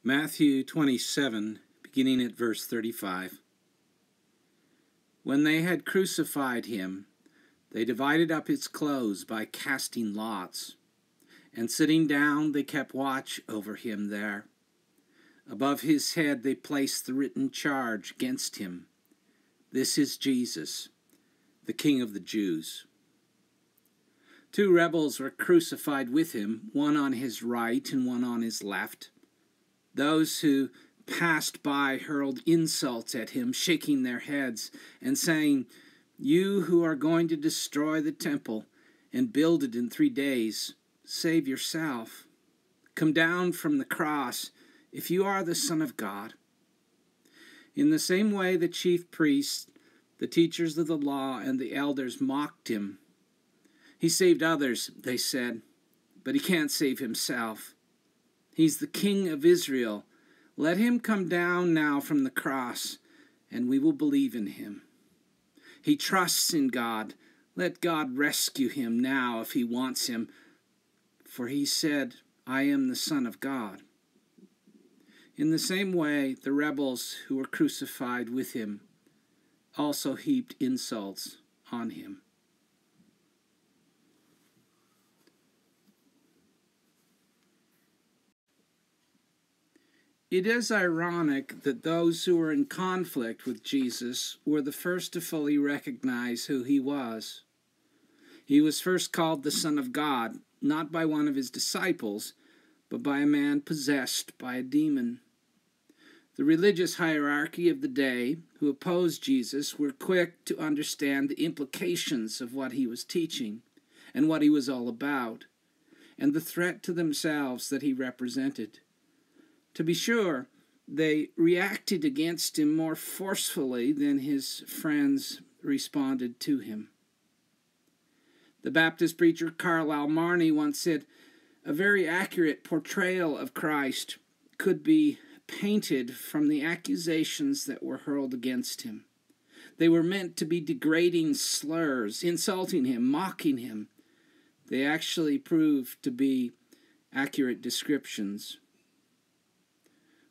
Matthew 27, beginning at verse 35. When they had crucified him, they divided up his clothes by casting lots, and sitting down they kept watch over him there. Above his head they placed the written charge against him: "This is Jesus, the King of the Jews." 2 rebels were crucified with him, one on his right and one on his left. Those who passed by hurled insults at him, shaking their heads and saying, "You who are going to destroy the temple and build it in 3 days, save yourself. Come down from the cross if you are the Son of God." In the same way, the chief priests, the teachers of the law, and the elders mocked him. "He saved others," they said, "but he can't save himself. He's the King of Israel. Let him come down now from the cross, and we will believe in him. He trusts in God. Let God rescue him now if he wants him, for he said, 'I am the Son of God.'" In the same way, the rebels who were crucified with him also heaped insults on him. It is ironic that those who were in conflict with Jesus were the first to fully recognize who he was. He was first called the Son of God, not by one of his disciples, but by a man possessed by a demon. The religious hierarchy of the day, who opposed Jesus, were quick to understand the implications of what he was teaching and what he was all about, and the threat to themselves that he represented. To be sure, they reacted against him more forcefully than his friends responded to him. The Baptist preacher Carlyle Marney once said, "A very accurate portrayal of Christ could be painted from the accusations that were hurled against him. They were meant to be degrading slurs, insulting him, mocking him. They actually proved to be accurate descriptions.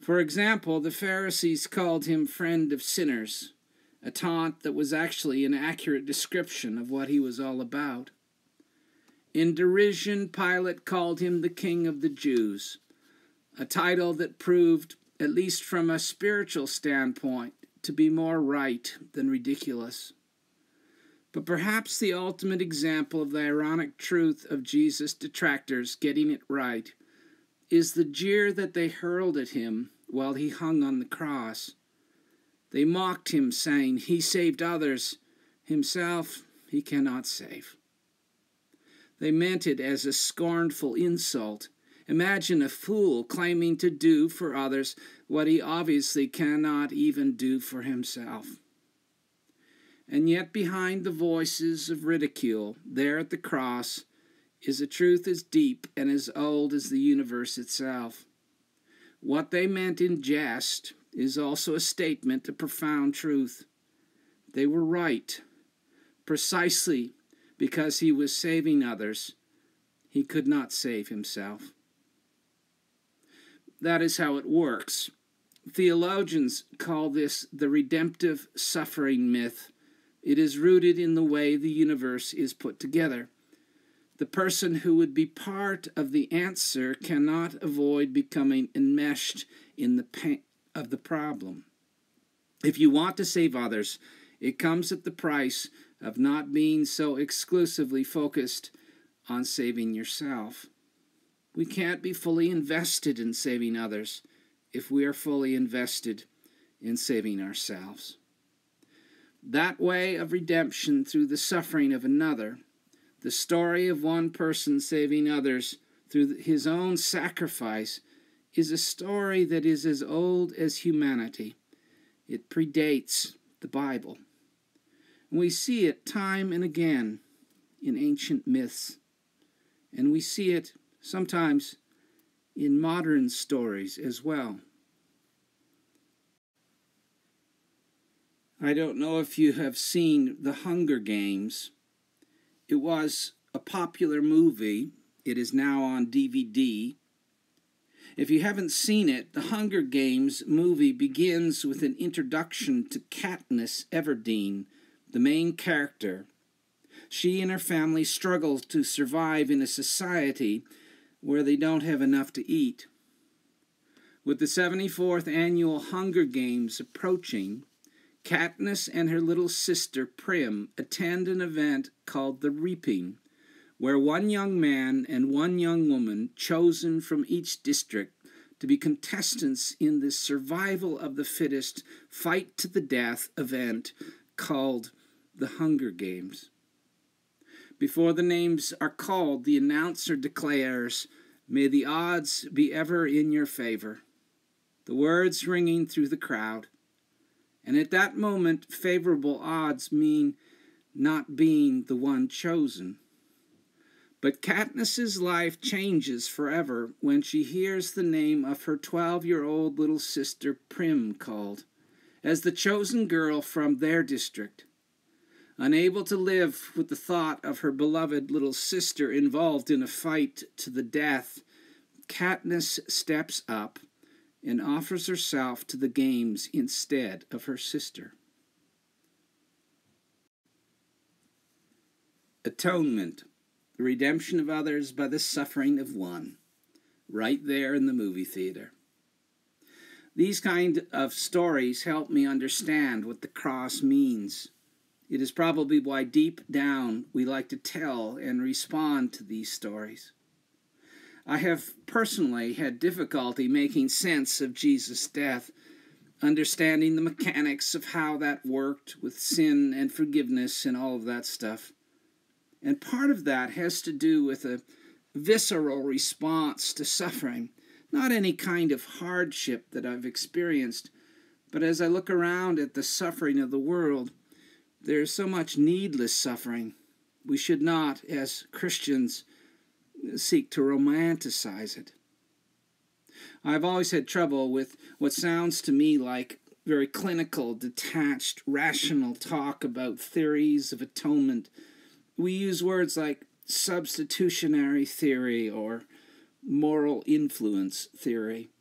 For example, the Pharisees called him friend of sinners, a taunt that was actually an accurate description of what he was all about. In derision, Pilate called him the King of the Jews, a title that proved, at least from a spiritual standpoint, to be more right than ridiculous. But perhaps the ultimate example of the ironic truth of Jesus' detractors getting it right is the jeer that they hurled at him while he hung on the cross. They mocked him, saying, "He saved others. Himself he cannot save." They meant it as a scornful insult. Imagine a fool claiming to do for others what he obviously cannot even do for himself. And yet behind the voices of ridicule, there at the cross, is a truth as deep and as old as the universe itself. What they meant in jest is also a statement of profound truth. They were right. Precisely because he was saving others, he could not save himself. That is how it works. Theologians call this the redemptive suffering myth. It is rooted in the way the universe is put together. The person who would be part of the answer cannot avoid becoming enmeshed in the pain of the problem. If you want to save others, it comes at the price of not being so exclusively focused on saving yourself. We can't be fully invested in saving others if we are fully invested in saving ourselves. That way of redemption through the suffering of another, the story of one person saving others through his own sacrifice, is a story that is as old as humanity. It predates the Bible. And we see it time and again in ancient myths. And we see it sometimes in modern stories as well. I don't know if you have seen The Hunger Games. It was a popular movie. It is now on DVD. If you haven't seen it, the Hunger Games movie begins with an introduction to Katniss Everdeen, the main character. She and her family struggle to survive in a society where they don't have enough to eat. With the 74th annual Hunger Games approaching, Katniss and her little sister Prim attend an event called the Reaping, where one young man and one young woman, chosen from each district to be contestants in this survival of the fittest, fight to the death event called the Hunger Games. Before the names are called, the announcer declares, "May the odds be ever in your favor." The words ringing through the crowd. And at that moment, favorable odds mean not being the one chosen. But Katniss's life changes forever when she hears the name of her 12-year-old little sister Prim called, as the chosen girl from their district. Unable to live with the thought of her beloved little sister involved in a fight to the death, Katniss steps up and offers herself to the games instead of her sister. Atonement, the redemption of others by the suffering of one, right there in the movie theater. These kind of stories help me understand what the cross means. It is probably why deep down we like to tell and respond to these stories. I have personally had difficulty making sense of Jesus' death, understanding the mechanics of how that worked with sin and forgiveness and all of that stuff. And part of that has to do with a visceral response to suffering, not any kind of hardship that I've experienced, but as I look around at the suffering of the world, there is so much needless suffering. We should not, as Christians, seek to romanticize it. I've always had trouble with what sounds to me like very clinical, detached, rational talk about theories of atonement. We use words like substitutionary theory or moral influence theory.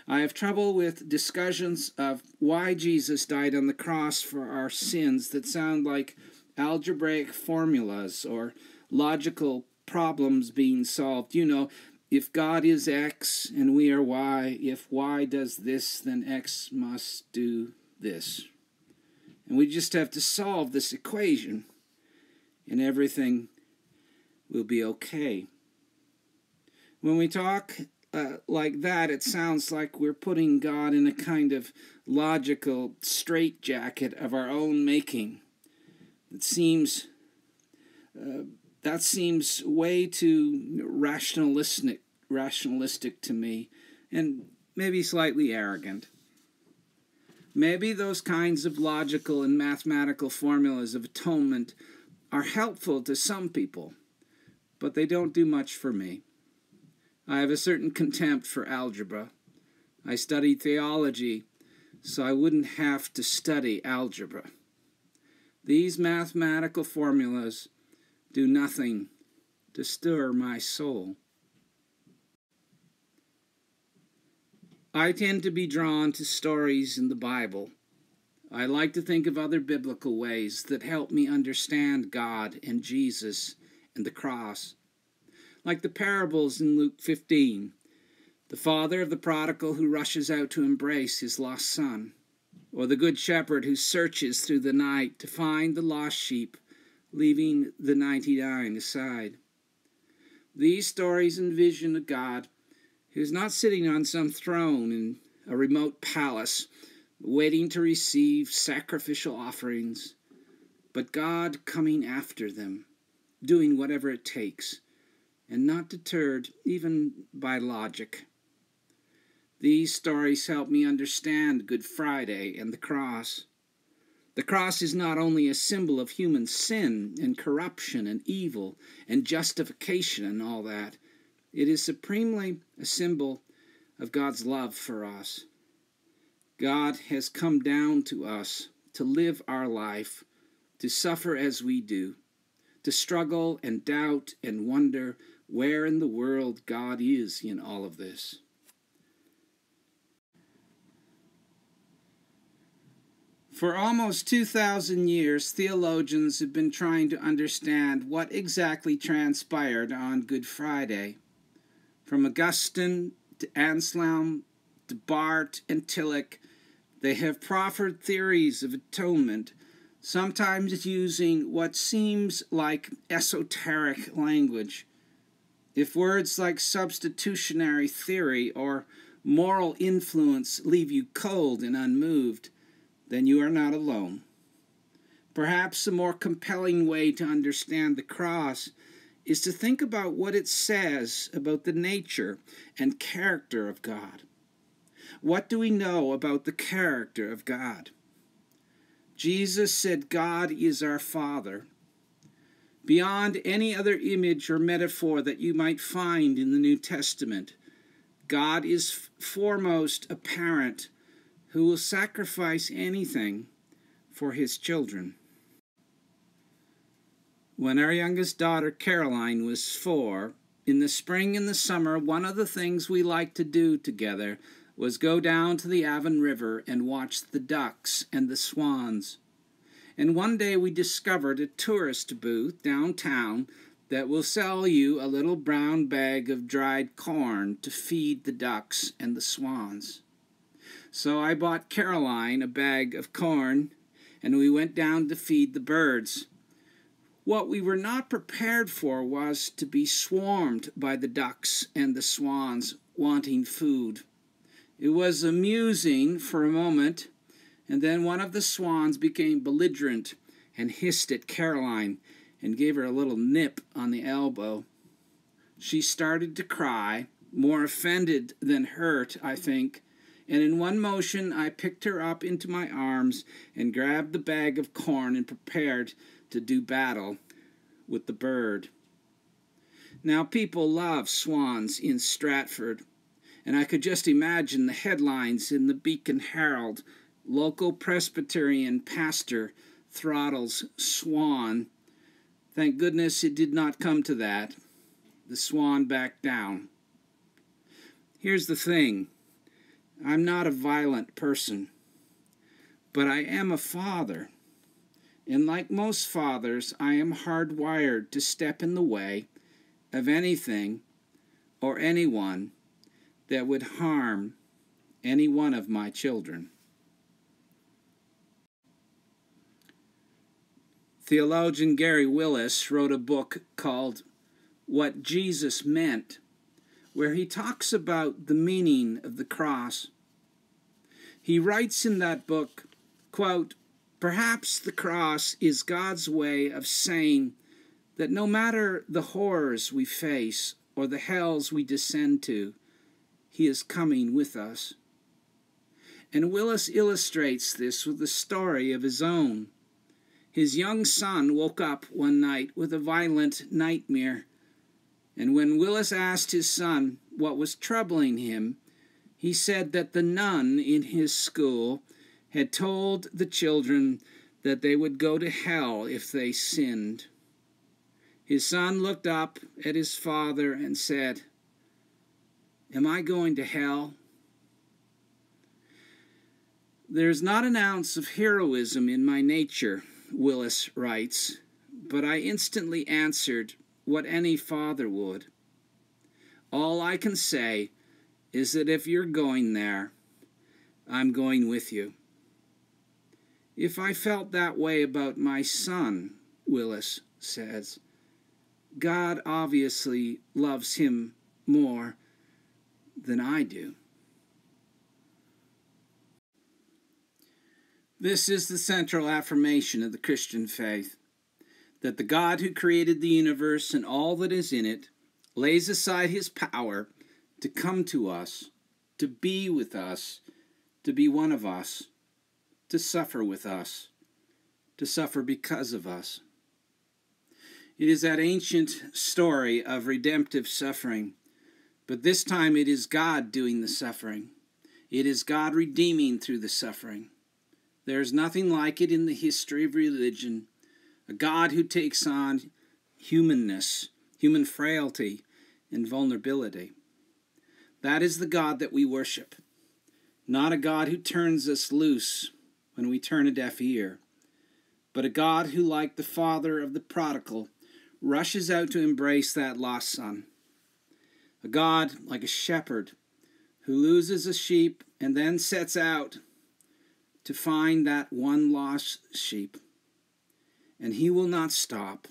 I have trouble with discussions of why Jesus died on the cross for our sins that sound like algebraic formulas or logical problems being solved. You know, if God is X and we are Y, if Y does this, then X must do this. And we just have to solve this equation, and everything will be okay. When we talk like that, it sounds like we're putting God in a kind of logical straitjacket of our own making. That seems way too rationalistic to me, and maybe slightly arrogant. Maybe those kinds of logical and mathematical formulas of atonement are helpful to some people, but they don't do much for me. I have a certain contempt for algebra. I studied theology, so I wouldn't have to study algebra. These mathematical formulas do nothing to stir my soul. I tend to be drawn to stories in the Bible. I like to think of other biblical ways that help me understand God and Jesus and the cross. Like the parables in Luke 15, the father of the prodigal who rushes out to embrace his lost son, or the good shepherd who searches through the night to find the lost sheep, leaving the 99 aside. These stories envision a God who's not sitting on some throne in a remote palace, waiting to receive sacrificial offerings, but God coming after them, doing whatever it takes, and not deterred even by logic. These stories help me understand Good Friday and the cross. The cross is not only a symbol of human sin and corruption and evil and justification and all that. It is supremely a symbol of God's love for us. God has come down to us to live our life, to suffer as we do, to struggle and doubt and wonder where in the world God is in all of this. For almost 2,000 years, theologians have been trying to understand what exactly transpired on Good Friday. From Augustine to Anselm to Barth and Tillich, they have proffered theories of atonement, sometimes using what seems like esoteric language. If words like substitutionary theory or moral influence leave you cold and unmoved, then you are not alone. Perhaps a more compelling way to understand the cross is to think about what it says about the nature and character of God. What do we know about the character of God? Jesus said God is our Father. Beyond any other image or metaphor that you might find in the New Testament, God is foremost a parent who will sacrifice anything for his children. When our youngest daughter, Caroline, was 4, in the spring and the summer, one of the things we liked to do together was go down to the Avon River and watch the ducks and the swans. And one day we discovered a tourist booth downtown that will sell you a little brown bag of dried corn to feed the ducks and the swans. So I bought Caroline a bag of corn, and we went down to feed the birds. What we were not prepared for was to be swarmed by the ducks and the swans wanting food. It was amusing for a moment, and then one of the swans became belligerent and hissed at Caroline and gave her a little nip on the elbow. She started to cry, more offended than hurt, I think, and in one motion I picked her up into my arms and grabbed the bag of corn and prepared to do battle with the bird. Now, people love swans in Stratford, and I could just imagine the headlines in the Beacon Herald: local Presbyterian pastor throttles swan. Thank goodness it did not come to that. The swan backed down. Here's the thing. I'm not a violent person, but I am a father. And like most fathers, I am hardwired to step in the way of anything or anyone that would harm any one of my children. Theologian Gary Willis wrote a book called What Jesus Meant, where he talks about the meaning of the cross. He writes in that book, quote, "Perhaps the cross is God's way of saying that no matter the horrors we face or the hells we descend to, he is coming with us." And Willis illustrates this with a story of his own. His young son woke up one night with a violent nightmare, and when Willis asked his son what was troubling him, he said that the nun in his school had told the children that they would go to hell if they sinned. His son looked up at his father and said, "Am I going to hell?" There's not an ounce of heroism in my nature, Willis writes, but I instantly answered what any father would. All I can say is that if you're going there, I'm going with you. If I felt that way about my son, Willis says, God obviously loves him more than I do. This is the central affirmation of the Christian faith, that the God who created the universe and all that is in it lays aside his power to come to us, to be with us, to be one of us, to suffer with us, to suffer because of us. It is that ancient story of redemptive suffering, but this time it is God doing the suffering. It is God redeeming through the suffering. There is nothing like it in the history of religion, a God who takes on humanness, human frailty, and vulnerability. That is the God that we worship, not a God who turns us loose when we turn a deaf ear, but a God who, like the father of the prodigal, rushes out to embrace that lost son. A God like a shepherd who loses a sheep and then sets out to find that one lost sheep. And he will not stop,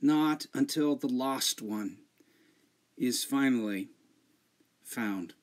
not until the lost one is finally found.